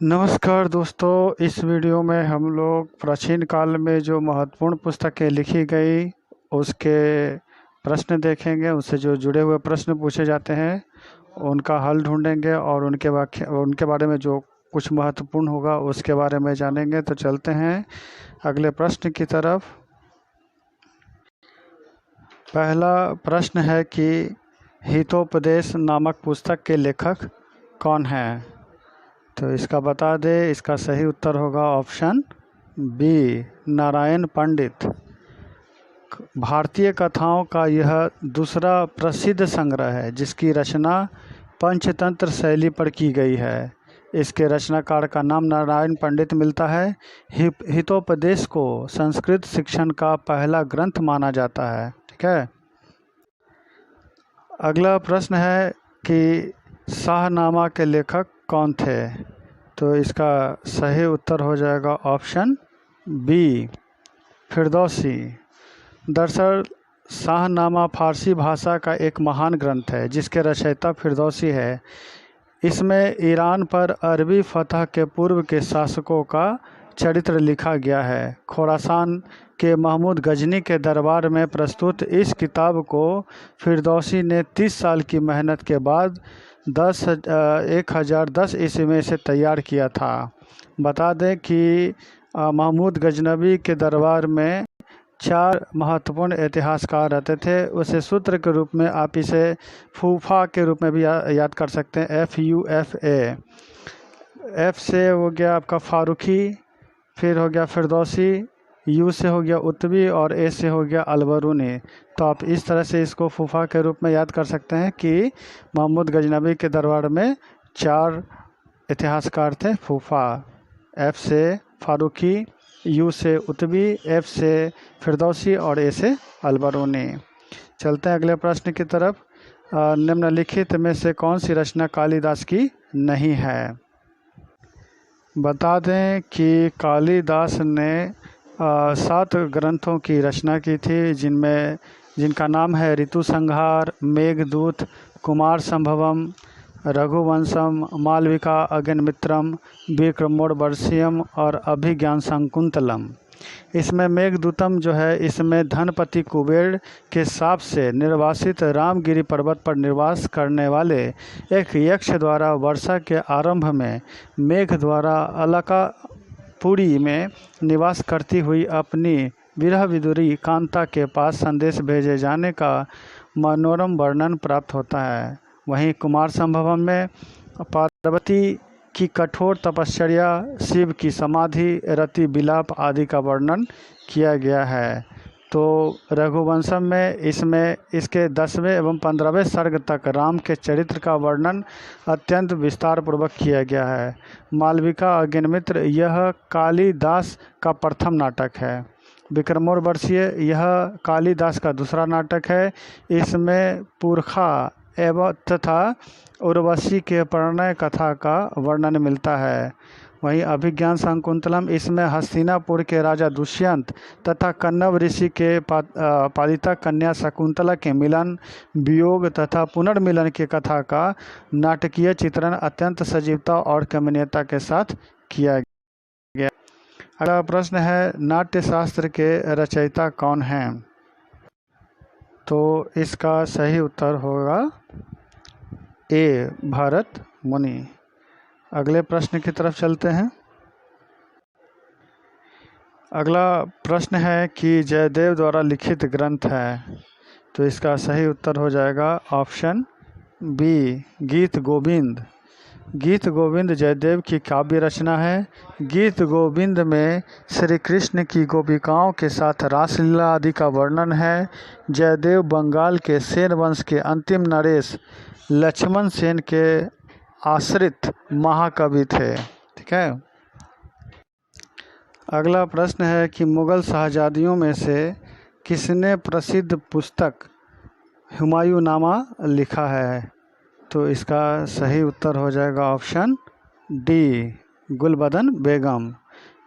नमस्कार दोस्तों, इस वीडियो में हम लोग प्राचीन काल में जो महत्वपूर्ण पुस्तकें लिखी गई उसके प्रश्न देखेंगे। उससे जो जुड़े हुए प्रश्न पूछे जाते हैं उनका हल ढूंढेंगे और उनके बारे में जो कुछ महत्वपूर्ण होगा उसके बारे में जानेंगे। तो चलते हैं अगले प्रश्न की तरफ। पहला प्रश्न है कि हितोपदेश नामक पुस्तक के लेखक कौन हैं? तो इसका बता दे, इसका सही उत्तर होगा ऑप्शन बी, नारायण पंडित। भारतीय कथाओं का यह दूसरा प्रसिद्ध संग्रह है जिसकी रचना पंचतंत्र शैली पर की गई है। इसके रचनाकार का नाम नारायण पंडित मिलता है। हितोपदेश को संस्कृत शिक्षण का पहला ग्रंथ माना जाता है। ठीक है। अगला प्रश्न है कि शाहनामा के लेखक कौन थे? तो इसका सही उत्तर हो जाएगा ऑप्शन बी, फिरदौसी। दरअसल शाहनामा फारसी भाषा का एक महान ग्रंथ है जिसके रचयिता फिरदौसी है। इसमें ईरान पर अरबी फतह के पूर्व के शासकों का चरित्र लिखा गया है। खोरासान के महमूद गजनी के दरबार में प्रस्तुत इस किताब को फिरदौसी ने 30 साल की मेहनत के बाद 1010 ईस्वी में इसे तैयार किया था। बता दें कि महमूद गजनबी के दरबार में 4 महत्वपूर्ण इतिहासकार रहते थे। उसे सूत्र के रूप में आप इसे फूफा के रूप में भी याद कर सकते हैं, FUFA। F से हो गया आपका फारूकी, फिर हो गया फिरदौसी, U से हो गया उतबी और A से हो गया अलबरूनी। तो आप इस तरह से इसको फूफा के रूप में याद कर सकते हैं कि महमूद गजनबी के दरबार में 4 इतिहासकार थे फूफा। F से फारूकी, U से उतबी, F से फिरदौसी और A से अलबरूनी। चलते हैं अगले प्रश्न की तरफ। निम्नलिखित में से कौन सी रचना कालिदास की नहीं है? बता दें कि कालिदास ने 7 ग्रंथों की रचना की थी जिनका नाम है ऋतुसंहार, मेघदूत, कुमार संभवम, रघुवंशम, मालविका अगनिमित्रम, विक्रमोर्वशीयम और अभिज्ञान शाकुंतलम। इसमें मेघदूतम जो है, इसमें धनपति कुबेर के शाप से निर्वासित रामगिरी पर्वत पर निवास करने वाले एक यक्ष द्वारा वर्षा के आरंभ में मेघ द्वारा अलकापुरी में निवास करती हुई अपनी विरह विदुरी कांता के पास संदेश भेजे जाने का मनोरम वर्णन प्राप्त होता है। वहीं कुमार संभवम में पार्वती की कठोर तपश्चर्या, शिव की समाधि, रति विलाप आदि का वर्णन किया गया है। तो रघुवंशम में इसके 10वें एवं 15वें सर्ग तक राम के चरित्र का वर्णन अत्यंत विस्तार पूर्वक किया गया है। मालविका अग्निमित्र यह कालिदास का प्रथम नाटक है। विक्रमोर्वशीय यह कालिदास का दूसरा नाटक है। इसमें पुरखा एवं तथा उर्वशी के प्रणय कथा का वर्णन मिलता है। वहीं अभिज्ञान शाकुंतलम, इसमें हस्तिनापुर के राजा दुष्यंत तथा कन्नव ऋषि के पालिता कन्या शकुंतला के मिलन, वियोग तथा पुनर्मिलन की कथा का नाटकीय चित्रण अत्यंत सजीवता और कमनीयता के साथ किया गया। अगला प्रश्न है, नाट्यशास्त्र के रचयिता कौन हैं? तो इसका सही उत्तर होगा ए, भरत मुनि। अगले प्रश्न की तरफ चलते हैं। अगला प्रश्न है कि जयदेव द्वारा लिखित ग्रंथ है। तो इसका सही उत्तर हो जाएगा ऑप्शन बी, गीत गोविंद। गीत गोविंद जयदेव की काव्य रचना है। गीत गोविंद में श्री कृष्ण की गोपिकाओं के साथ रासलीला आदि का वर्णन है। जयदेव बंगाल के सेन वंश के अंतिम नरेश लक्ष्मण सेन के आश्रित महाकवि थे। ठीक है। अगला प्रश्न है कि मुग़ल शहजादियों में से किसने प्रसिद्ध पुस्तक हुमायूंनामा लिखा है? तो इसका सही उत्तर हो जाएगा ऑप्शन डी, गुलबदन बेगम।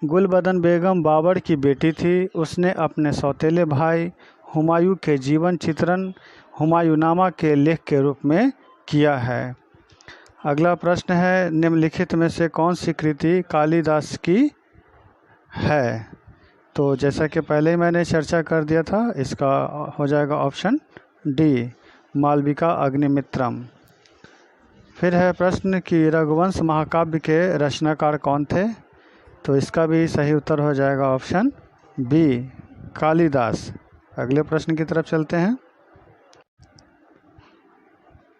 गुलबदन बेगम बाबर की बेटी थी। उसने अपने सौतेले भाई हुमायूं के जीवन चित्रण हुमायूंनामा के लेख के रूप में किया है। अगला प्रश्न है, निम्नलिखित में से कौन सी कृति कालिदास की है? तो जैसा कि पहले ही मैंने चर्चा कर दिया था, इसका हो जाएगा ऑप्शन डी, मालविका अग्निमित्रम। फिर है प्रश्न कि रघुवंश महाकाव्य के रचनाकार कौन थे? तो इसका भी सही उत्तर हो जाएगा ऑप्शन बी, कालिदास। अगले प्रश्न की तरफ चलते हैं।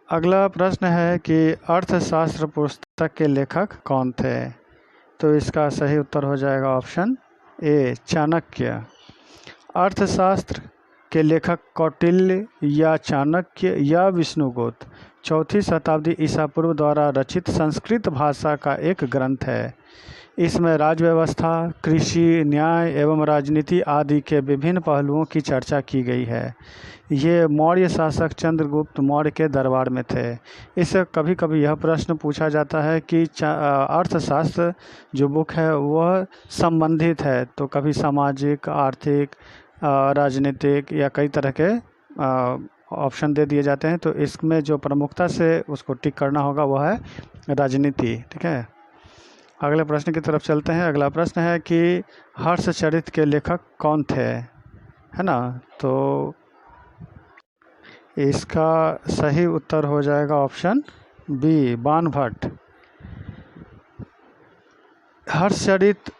अगला प्रश्न है कि अर्थशास्त्र पुस्तक के लेखक कौन थे? तो इसका सही उत्तर हो जाएगा ऑप्शन ए, चाणक्य। अर्थशास्त्र के लेखक कौटिल्य या चाणक्य या विष्णुगुप्त 4वीं शताब्दी ईसा पूर्व द्वारा रचित संस्कृत भाषा का एक ग्रंथ है। इसमें राज्य व्यवस्था, कृषि, न्याय एवं राजनीति आदि के विभिन्न पहलुओं की चर्चा की गई है। ये मौर्य शासक चंद्रगुप्त मौर्य के दरबार में थे। इससे कभी कभी यह प्रश्न पूछा जाता है कि अर्थशास्त्र जो बुक है वह संबंधित है, तो कभी सामाजिक, आर्थिक, राजनीतिक या कई तरह के ऑप्शन दे दिए जाते हैं। तो इसमें जो प्रमुखता से उसको टिक करना होगा वह है राजनीति। ठीक है, अगले प्रश्न की तरफ चलते हैं। अगला प्रश्न है कि हर्षचरित के लेखक कौन थे, है ना? तो इसका सही उत्तर हो जाएगा ऑप्शन बी, बाणभट्ट। हर्षचरित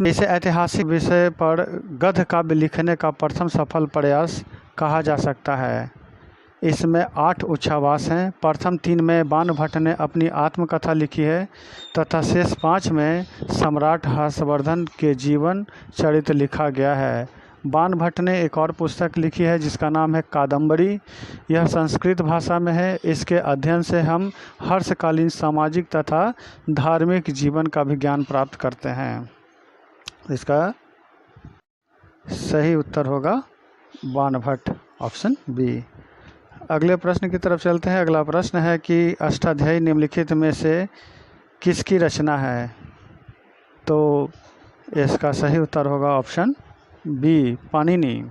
इसे ऐतिहासिक विषय पर गद्य काव्य लिखने का प्रथम सफल प्रयास कहा जा सकता है। इसमें 8 उच्छावास हैं। प्रथम 3 में बाणभट्ट ने अपनी आत्मकथा लिखी है तथा शेष 5 में सम्राट हर्षवर्धन के जीवन चरित्र लिखा गया है। बाणभट्ट ने एक और पुस्तक लिखी है जिसका नाम है कादम्बरी। यह संस्कृत भाषा में है। इसके अध्ययन से हम हर्षकालीन सामाजिक तथा धार्मिक जीवन का भी ज्ञान प्राप्त करते हैं। इसका सही उत्तर होगा बाणभट्ट, ऑप्शन बी। अगले प्रश्न की तरफ चलते हैं। अगला प्रश्न है कि अष्टाध्यायी निम्नलिखित में से किसकी रचना है? तो इसका सही उत्तर होगा ऑप्शन बी, पाणिनि।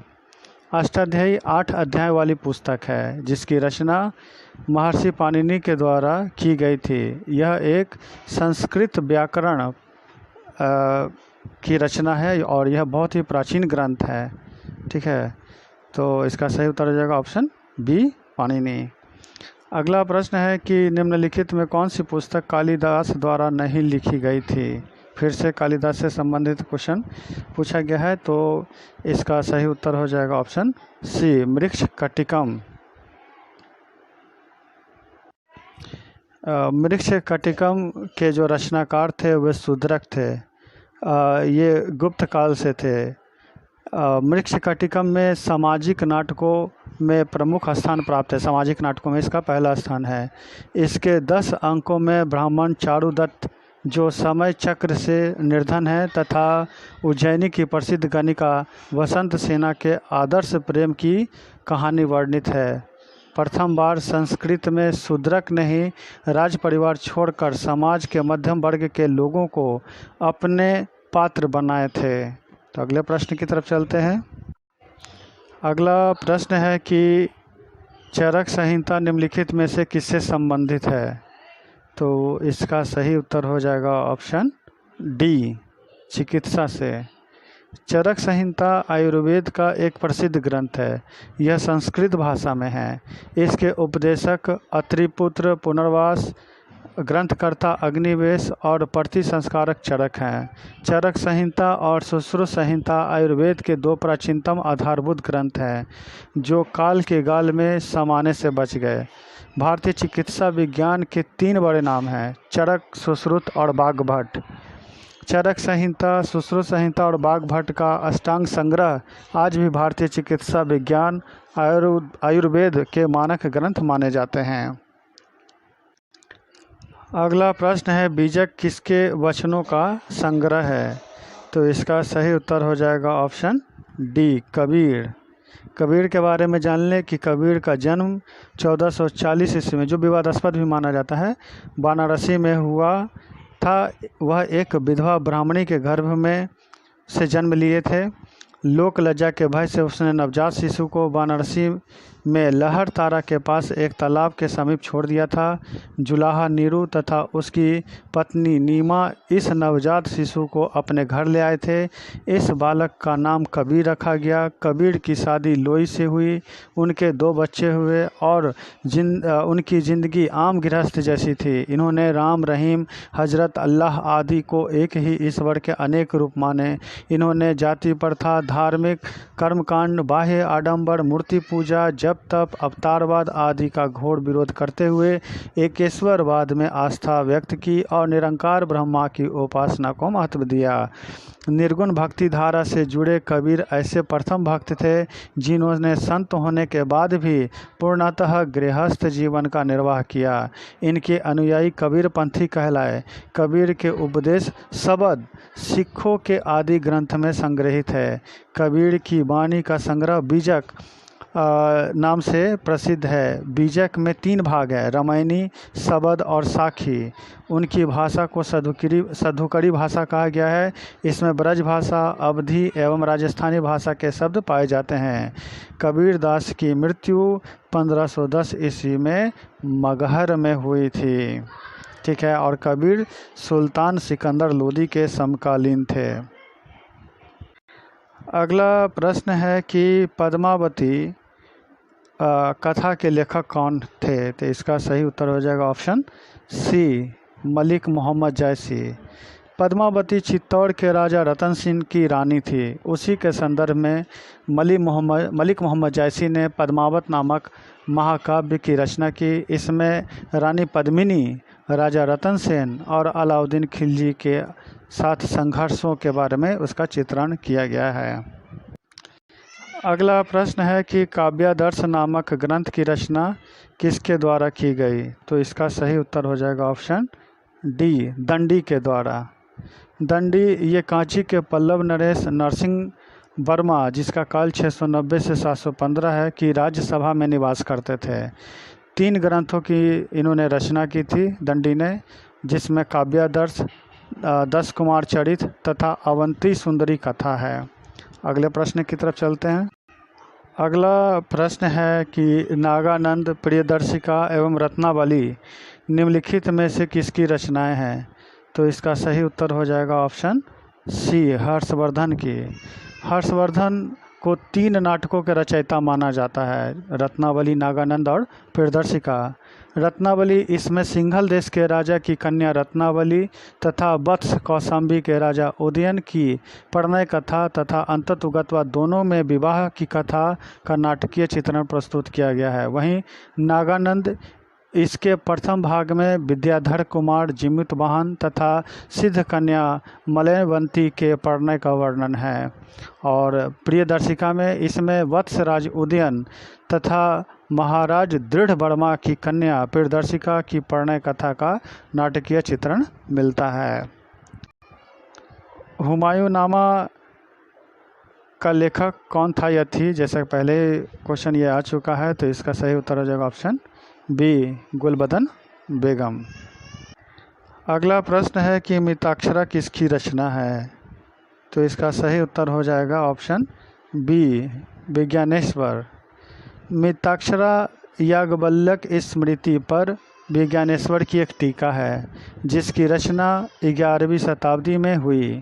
अष्टाध्यायी 8 अध्याय वाली पुस्तक है जिसकी रचना महर्षि पाणिनि के द्वारा की गई थी। यह एक संस्कृत व्याकरण की रचना है और यह बहुत ही प्राचीन ग्रंथ है। ठीक है, तो इसका सही उत्तर हो जाएगा ऑप्शन बी, पाणिनि। अगला प्रश्न है कि निम्नलिखित में कौन सी पुस्तक कालिदास द्वारा नहीं लिखी गई थी? फिर से कालिदास से संबंधित क्वेश्चन पूछा गया है, तो इसका सही उत्तर हो जाएगा ऑप्शन सी, मृच्छकटिकम। मृच्छकटिकम के जो रचनाकार थे वे शूद्रक थे। ये गुप्त काल से थे। मृच्छकटिकम में सामाजिक नाटकों में प्रमुख स्थान प्राप्त है। सामाजिक नाटकों में इसका पहला स्थान है। इसके 10 अंकों में ब्राह्मण चारुदत्त जो समय चक्र से निर्धन है तथा उज्जैनी की प्रसिद्ध गणिका वसंत सेना के आदर्श प्रेम की कहानी वर्णित है। प्रथम बार संस्कृत में शूद्रक ने ही राज परिवार छोड़कर समाज के मध्यम वर्ग के लोगों को अपने पात्र बनाए थे। तो अगले प्रश्न की तरफ चलते हैं। अगला प्रश्न है कि चरक संहिता निम्नलिखित में से किससे संबंधित है? तो इसका सही उत्तर हो जाएगा ऑप्शन डी, चिकित्सा से। चरक संहिता आयुर्वेद का एक प्रसिद्ध ग्रंथ है। यह संस्कृत भाषा में है। इसके उपदेशक अत्रिपुत्र, पुनर्वास, ग्रंथकर्ता अग्निवेश और प्रति संस्कारक चरक हैं। चरक संहिता और सुश्रुत संहिता आयुर्वेद के 2 प्राचीनतम आधारभूत ग्रंथ हैं जो काल के गाल में समाने से बच गए। भारतीय चिकित्सा विज्ञान के 3 बड़े नाम हैं, चरक, सुश्रुत और वाग्भट। चरक संहिता, सुश्रुत संहिता और वाग्भट का अष्टांग संग्रह आज भी भारतीय चिकित्सा विज्ञान आयुर्वेद के मानक ग्रंथ माने जाते हैं। अगला प्रश्न है, बीजक किसके वचनों का संग्रह है? तो इसका सही उत्तर हो जाएगा ऑप्शन डी, कबीर। कबीर के बारे में जान लें कि कबीर का जन्म 1440 ईस्वी में, जो विवादास्पद भी माना जाता है, वाराणसी में हुआ था। वह एक विधवा ब्राह्मणी के गर्भ में से जन्म लिए थे। लोक लज्जा के भय से उसने नवजात शिशु को वाराणसी में लहर तारा के पास एक तालाब के समीप छोड़ दिया था। जुलाहा नीरू तथा उसकी पत्नी नीमा इस नवजात शिशु को अपने घर ले आए थे। इस बालक का नाम कबीर रखा गया। कबीर की शादी लोई से हुई, उनके 2 बच्चे हुए और उनकी ज़िंदगी आम गृहस्थ जैसी थी। इन्होंने राम, रहीम, हजरत, अल्लाह आदि को एक ही ईश्वर के अनेक रूप माने। इन्होंने जाति प्रथा, धार्मिक कर्मकांड, बाह्य आडंबर, मूर्ति पूजा, जप तप, अवतारवाद आदि का घोर विरोध करते हुए एकेश्वरवाद में आस्था व्यक्त की और निरंकार ब्रह्मा की उपासना को महत्व दिया। निर्गुण भक्ति धारा से जुड़े कबीर ऐसे प्रथम भक्त थे जिन्होंने संत होने के बाद भी पूर्णतः गृहस्थ जीवन का निर्वाह किया। इनके अनुयायी कबीर पंथी कहलाए। कबीर के उपदेश शब्द सिखों के आदि ग्रंथ में संग्रहित है। कबीर की वाणी का संग्रह बीजक नाम से प्रसिद्ध है। बीजक में 3 भाग है, रामायणी, शब्द और साखी। उनकी भाषा को सधुकड़ी भाषा कहा गया है। इसमें ब्रज भाषा, अवधी एवं राजस्थानी भाषा के शब्द पाए जाते हैं। कबीर दास की मृत्यु 1510 ईस्वी में मगहर में हुई थी। ठीक है, और कबीर सुल्तान सिकंदर लोदी के समकालीन थे। अगला प्रश्न है कि पद्मावती कथा के लेखक कौन थे? तो इसका सही उत्तर हो जाएगा ऑप्शन सी, मलिक मोहम्मद जैसी। पद्मावती चित्तौड़ के राजा रतन सिंह की रानी थी। उसी के संदर्भ में मलिक मोहम्मद जैसी ने पद्मावत नामक महाकाव्य की रचना की। इसमें रानी पद्मिनी, राजा रतन सेन और अलाउद्दीन खिलजी के साथ संघर्षों के बारे में उसका चित्रण किया गया है। अगला प्रश्न है कि काव्यादर्श नामक ग्रंथ की रचना किसके द्वारा की गई? तो इसका सही उत्तर हो जाएगा ऑप्शन डी, दंडी के द्वारा। दंडी ये कांची के पल्लव नरेश नरसिंह वर्मा, जिसका काल 690 से 715 है, की राज्यसभा में निवास करते थे। 3 ग्रंथों की इन्होंने रचना की थी दंडी ने, जिसमें काव्यादर्श, 10 कुमार चरित तथा अवंती सुंदरी कथा है। अगले प्रश्न की तरफ चलते हैं। अगला प्रश्न है कि नागानंद, प्रियदर्शिका एवं रत्नावली निम्नलिखित में से किसकी रचनाएं हैं? तो इसका सही उत्तर हो जाएगा ऑप्शन सी, हर्षवर्धन की। हर्षवर्धन को 3 नाटकों के रचयिता माना जाता है, रत्नावली, नागानंद और प्रियदर्शिका। रत्नावली इसमें सिंघल देश के राजा की कन्या रत्नावली तथा वत्स कौशाम्बी के राजा उदयन की प्रणय कथा तथा अंततुगतवा दोनों में विवाह की कथा का नाटकीय चित्रण प्रस्तुत किया गया है। वहीं नागानंद इसके प्रथम भाग में विद्याधर कुमार जिमितवाहन तथा सिद्ध कन्या मलयवंती के प्रणय का वर्णन है। और प्रियदर्शिका में इसमें वत्सराज उदयन तथा महाराज दृढ़ वर्मा की कन्या प्रियदर्शिका की प्रणय कथा का नाटकीय चित्रण मिलता है। हुमायूंनामा का लेखक कौन था या थी? जैसा पहले क्वेश्चन ये आ चुका है, तो इसका सही उत्तर हो जाएगा ऑप्शन बी, गुलबदन बेगम। अगला प्रश्न है कि मिताक्षरा किसकी रचना है? तो इसका सही उत्तर हो जाएगा ऑप्शन बी, विज्ञानेश्वर। मिताक्षरा याज्ञवल्क्य स्मृति पर विज्ञानेश्वर की एक टीका है, जिसकी रचना 11वीं शताब्दी में हुई।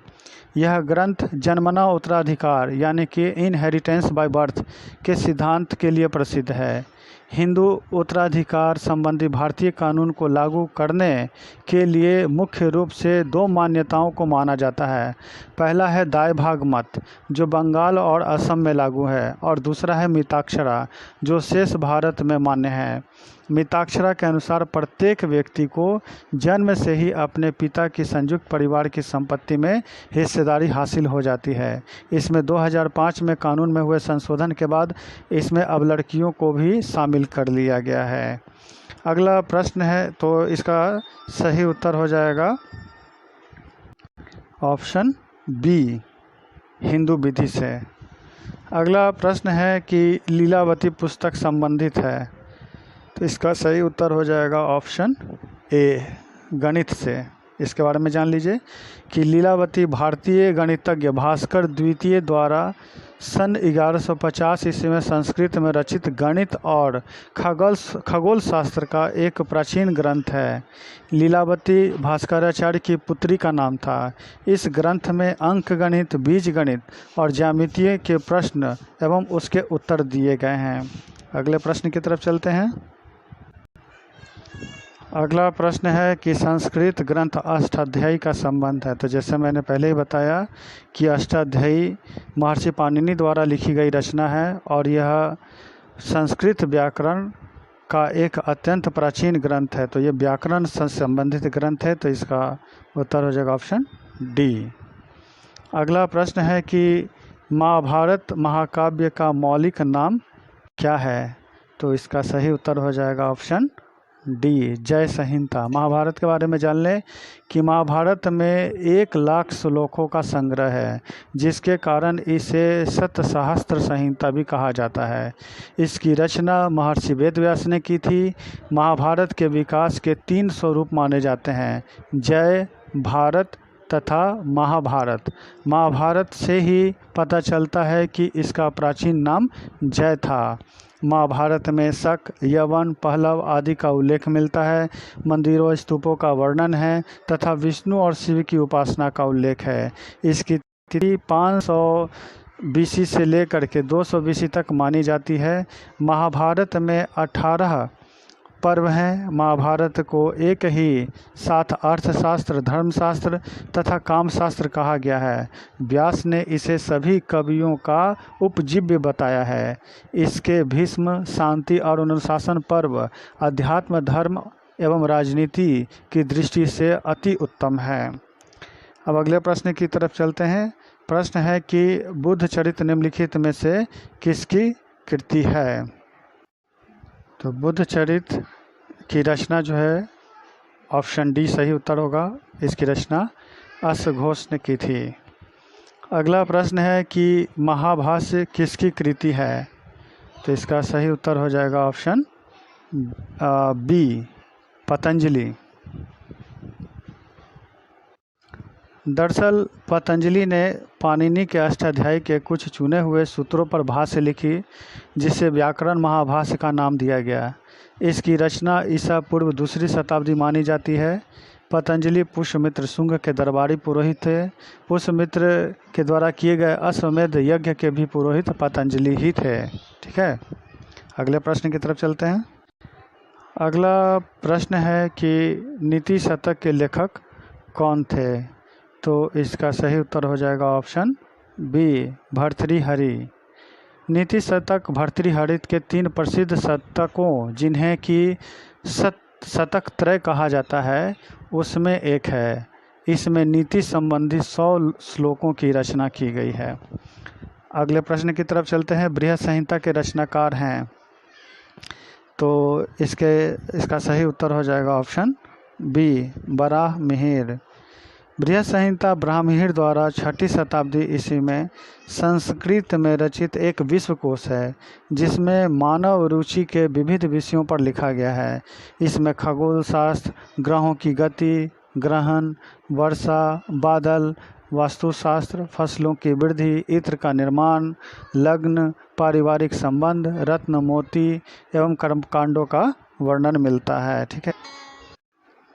यह ग्रंथ जन्मना उत्तराधिकार यानी कि इनहेरिटेंस बाय बर्थ के सिद्धांत के लिए प्रसिद्ध है। हिंदू उत्तराधिकार संबंधी भारतीय कानून को लागू करने के लिए मुख्य रूप से 2 मान्यताओं को माना जाता है। पहला है दाय भाग मत, जो बंगाल और असम में लागू है, और दूसरा है मिताक्षरा, जो शेष भारत में मान्य है। मिताक्षरा के अनुसार प्रत्येक व्यक्ति को जन्म से ही अपने पिता की संयुक्त परिवार की संपत्ति में हिस्सेदारी हासिल हो जाती है। इसमें 2005 में कानून में हुए संशोधन के बाद इसमें अब लड़कियों को भी शामिल कर लिया गया है। अगला प्रश्न है, तो इसका सही उत्तर हो जाएगा ऑप्शन बी, हिंदू विधि से। अगला प्रश्न है कि लीलावती पुस्तक संबंधित है, तो इसका सही उत्तर हो जाएगा ऑप्शन ए, गणित से। इसके बारे में जान लीजिए कि लीलावती भारतीय गणितज्ञ भास्कर द्वितीय द्वारा सन 1150 ईस्वी में संस्कृत में रचित गणित और खगोल शास्त्र का एक प्राचीन ग्रंथ है। लीलावती भास्कराचार्य की पुत्री का नाम था। इस ग्रंथ में अंकगणित, बीजगणित और ज्यामितीय के प्रश्न एवं उसके उत्तर दिए गए हैं। अगले प्रश्न की तरफ चलते हैं। अगला प्रश्न है कि संस्कृत ग्रंथ अष्टाध्यायी का संबंध है। तो जैसे मैंने पहले ही बताया कि अष्टाध्यायी महर्षि पाणिनि द्वारा लिखी गई रचना है और यह संस्कृत व्याकरण का एक अत्यंत प्राचीन ग्रंथ है। तो ये व्याकरण से संबंधित ग्रंथ है, तो इसका उत्तर हो जाएगा ऑप्शन डी। अगला प्रश्न है कि महाभारत महाकाव्य का मौलिक नाम क्या है? तो इसका सही उत्तर हो जाएगा ऑप्शन डी, जय संहिता। महाभारत के बारे में जान लें कि महाभारत में 1,00,000 श्लोकों का संग्रह है, जिसके कारण इसे सतसहस्त्र संहिता भी कहा जाता है। इसकी रचना महर्षि वेदव्यास ने की थी। महाभारत के विकास के 3 स्वरूप माने जाते हैं, जय, भारत तथा महाभारत। महाभारत से ही पता चलता है कि इसका प्राचीन नाम जय था। महाभारत में शक, यवन, पहलव आदि का उल्लेख मिलता है। मंदिरों, स्तूपों का वर्णन है तथा विष्णु और शिव की उपासना का उल्लेख है। इसकी तिथि 500 BC से लेकर के 200 BC तक मानी जाती है। महाभारत में 18 पर्व हैं। महाभारत को एक ही साथ अर्थशास्त्र, धर्मशास्त्र तथा कामशास्त्र कहा गया है। व्यास ने इसे सभी कवियों का उपजीव्य बताया है। इसके भीष्म, शांति और अनुशासन पर्व अध्यात्म, धर्म एवं राजनीति की दृष्टि से अति उत्तम है। अब अगले प्रश्न की तरफ चलते हैं। प्रश्न है कि बुद्ध चरित्र निम्नलिखित में से किसकी कृति है? तो बुद्ध चरित्र की रचना जो है ऑप्शन डी सही उत्तर होगा। इसकी रचना अश्वघोष ने की थी। अगला प्रश्न है कि महाभाष्य किसकी कृति है? तो इसका सही उत्तर हो जाएगा ऑप्शन बी, पतंजलि। दरअसल पतंजलि ने पाणिनि के अष्टाध्यायी के कुछ चुने हुए सूत्रों पर भाष्य लिखी, जिसे व्याकरण महाभाष्य का नाम दिया गया। इसकी रचना ईसा पूर्व 2री शताब्दी मानी जाती है। पतंजलि पुष्यमित्र शुंग के दरबारी पुरोहित थे। पुष्यमित्र के द्वारा किए गए अश्वमेध यज्ञ के भी पुरोहित पतंजलि ही थे। ठीक है, अगले प्रश्न की तरफ चलते हैं। अगला प्रश्न है कि नीति शतक के लेखक कौन थे? तो इसका सही उत्तर हो जाएगा ऑप्शन बी, भर्तृहरि। नीति शतक भर्तृहरि के 3 प्रसिद्ध शतकों, जिन्हें कि शतक त्रय कहा जाता है, उसमें एक है। इसमें नीति संबंधी 100 श्लोकों की रचना की गई है। अगले प्रश्न की तरफ चलते हैं। बृहत संहिता के रचनाकार हैं, तो इसका सही उत्तर हो जाएगा ऑप्शन बी, बराहमिहिर। बृहत संहिता ब्राह्मणिर द्वारा 6ठी शताब्दी ईस्वी में संस्कृत में रचित एक विश्वकोश है, जिसमें मानव रुचि के विविध विषयों पर लिखा गया है। इसमें खगोल शास्त्र, ग्रहों की गति, ग्रहण, वर्षा, बादल, वास्तुशास्त्र, फसलों की वृद्धि, इत्र का निर्माण, लग्न, पारिवारिक संबंध, रत्न, मोती एवं कर्मकांडों का वर्णन मिलता है। ठीक है,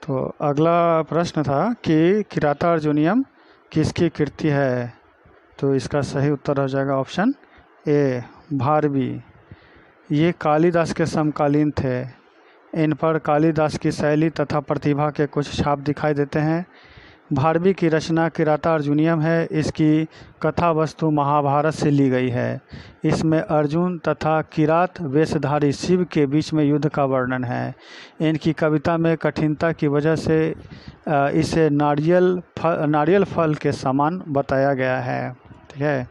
तो अगला प्रश्न था कि किरातार्जुनीयम किसकी कृति है? तो इसका सही उत्तर हो जाएगा ऑप्शन ए, भारवी। ये कालिदास के समकालीन थे। इन पर कालिदास की शैली तथा प्रतिभा के कुछ छाप दिखाई देते हैं। भारवी की रचना किरातार्जुनीयम है। इसकी कथा वस्तु महाभारत से ली गई है। इसमें अर्जुन तथा किरात वेशधारी शिव के बीच में युद्ध का वर्णन है। इनकी कविता में कठिनता की वजह से इसे नारियल फल के समान बताया गया है। ठीक है,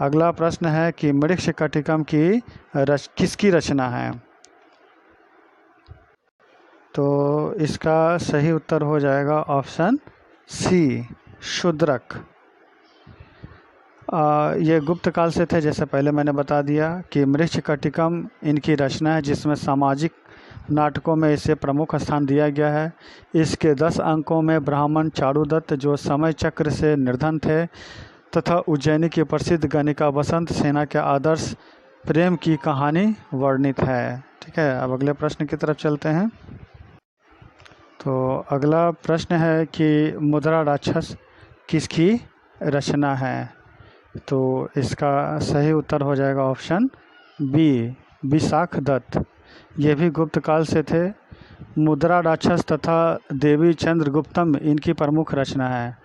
अगला प्रश्न है कि मृच्छकटिकम की किसकी रचना है? तो इसका सही उत्तर हो जाएगा ऑप्शन सी, शूद्रक। ये गुप्त काल से थे, जैसे पहले मैंने बता दिया कि मृच्छकटिकम इनकी रचना है, जिसमें सामाजिक नाटकों में इसे प्रमुख स्थान दिया गया है। इसके 10 अंकों में ब्राह्मण चारुदत्त, जो समय चक्र से निर्धन थे, तथा उज्जैनी की प्रसिद्ध गणिका बसंत सेना के आदर्श प्रेम की कहानी वर्णित है। ठीक है, अब अगले प्रश्न की तरफ चलते हैं। तो अगला प्रश्न है कि मुद्रा राक्षस किसकी रचना है? तो इसका सही उत्तर हो जाएगा ऑप्शन बी, विशाख दत्त। ये भी गुप्त काल से थे। मुद्रा राक्षस तथा देवी चंद्रगुप्तम इनकी प्रमुख रचना है।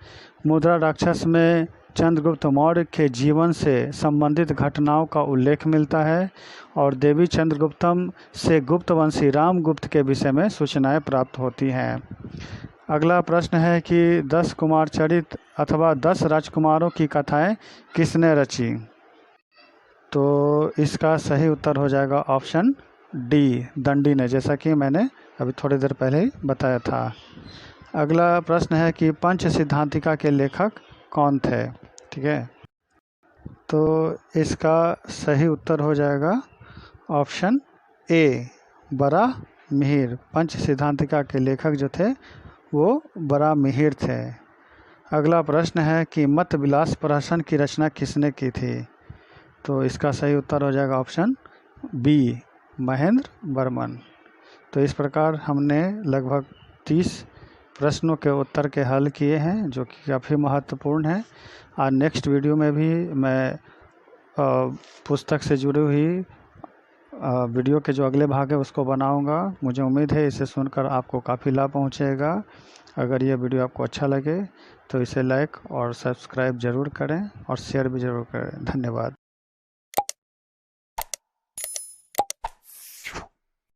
मुद्रा राक्षस में चंद्रगुप्त मौर्य के जीवन से संबंधित घटनाओं का उल्लेख मिलता है और देवी चंद्रगुप्तम से गुप्तवंशी रामगुप्त के विषय में सूचनाएं प्राप्त होती हैं। अगला प्रश्न है कि 10 कुमार चरित अथवा 10 राजकुमारों की कथाएं किसने रची? तो इसका सही उत्तर हो जाएगा ऑप्शन डी, दंडी ने, जैसा कि मैंने अभी थोड़ी देर पहले ही बताया था। अगला प्रश्न है कि पंच सिद्धांतिका के लेखक कौन थे? ठीक है, तो इसका सही उत्तर हो जाएगा ऑप्शन ए, बड़ा मिहिर। पंच सिद्धांतिका के लेखक जो थे वो बड़ा मिहिर थे। अगला प्रश्न है कि मत विलास प्रहसन की रचना किसने की थी? तो इसका सही उत्तर हो जाएगा ऑप्शन बी, महेंद्र वर्मन। तो इस प्रकार हमने लगभग 30 प्रश्नों के उत्तर के हल किए हैं, जो कि काफ़ी महत्वपूर्ण है। और नेक्स्ट वीडियो में भी मैं पुस्तक से जुड़ी हुई वीडियो के जो अगले भाग है उसको बनाऊंगा। मुझे उम्मीद है इसे सुनकर आपको काफ़ी लाभ पहुंचेगा। अगर ये वीडियो आपको अच्छा लगे तो इसे लाइक और सब्सक्राइब ज़रूर करें और शेयर भी ज़रूर करें। धन्यवाद।